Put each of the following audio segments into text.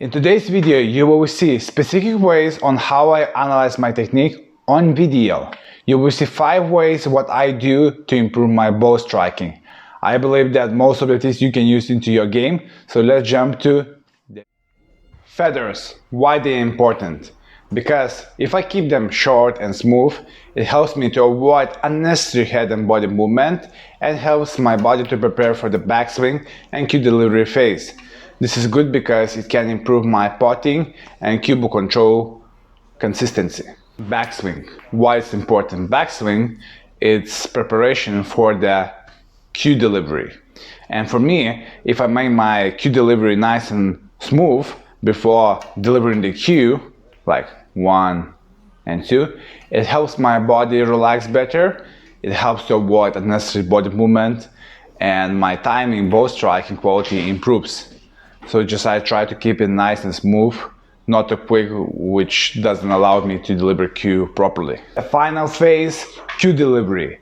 In today's video, you will see specific ways on how I analyze my technique on video. You will see 5 ways what I do to improve my ball striking. I believe that most of the tips you can use into your game, so let's jump to the feathers. Why they important? Because if I keep them short and smooth, it helps me to avoid unnecessary head and body movement and helps my body to prepare for the backswing and cue delivery phase. This is good because it can improve my putting and cue ball control consistency. Backswing. Why it's important? Backswing, it's preparation for the cue delivery. And for me, if I make my cue delivery nice and smooth before delivering the cue, like 1 and 2, it helps my body relax better, it helps to avoid unnecessary body movement, and my timing, ball striking quality improves. So I try to keep it nice and smooth, not too quick, which doesn't allow me to deliver cue properly. The final phase, cue delivery.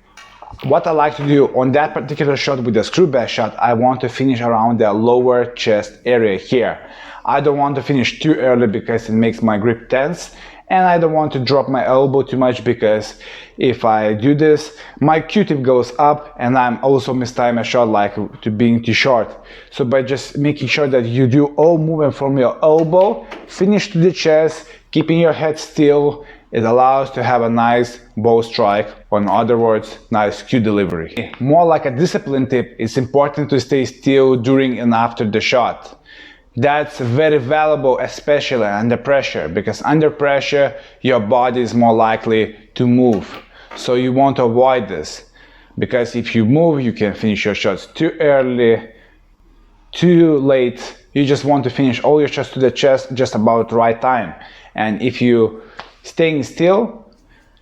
What I like to do on that particular shot with the screw back shot, I want to finish around the lower chest area here. I don't want to finish too early because it makes my grip tense, and I don't want to drop my elbow too much because if I do this, my Q-tip goes up and I'm also mistime a shot like to being too short. So by just making sure that you do all movement from your elbow, finish to the chest, keeping your head still, it allows to have a nice ball strike, or in other words, nice cue delivery. More like a discipline tip, it's important to stay still during and after the shot. That's very valuable, especially under pressure, because under pressure your body is more likely to move. So you want to avoid this, because if you move, you can finish your shots too early, too late. You just want to finish all your shots to the chest just about the right time. And if you staying still,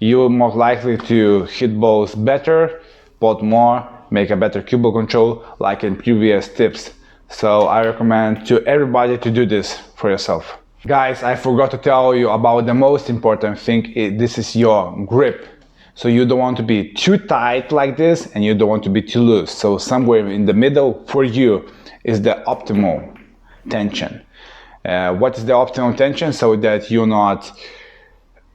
you're more likely to hit balls better, putt more, make a better cue ball control, like in previous tips. So I recommend to everybody to do this for yourself. Guys, I forgot to tell you about the most important thing. This is your grip. So you don't want to be too tight like this and you don't want to be too loose. So somewhere in the middle for you is the optimal tension. What is the optimal tension? So that you're not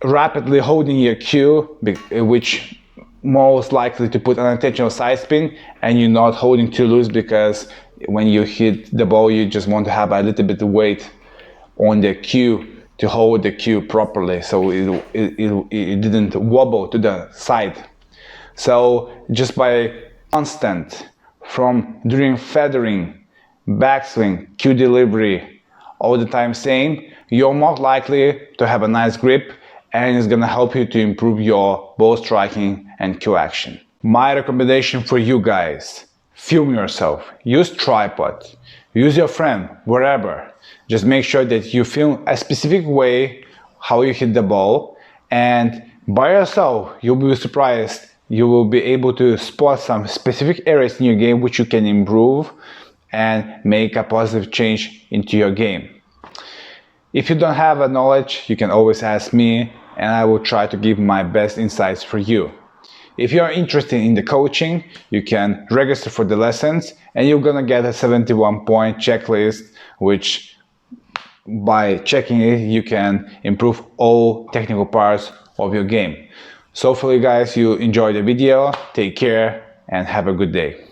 rapidly holding your cue, which most likely to put unintentional side spin, and you're not holding too loose because when you hit the ball, you just want to have a little bit of weight on the cue to hold the cue properly, so it didn't wobble to the side. So just by constant, from during feathering, backswing, cue delivery, all the time same, you're more likely to have a nice grip, and it's gonna help you to improve your ball striking and cue action. My recommendation for you guys: film yourself, use tripod, use your friend, wherever. Just make sure that you film a specific way how you hit the ball, and by yourself, you'll be surprised. You will be able to spot some specific areas in your game which you can improve and make a positive change into your game. If you don't have a knowledge, you can always ask me, and I will try to give my best insights for you. If you are interested in the coaching, you can register for the lessons and you're gonna get a 71-point checklist, which by checking it, you can improve all technical parts of your game. So hopefully guys, you enjoyed the video. Take care and have a good day.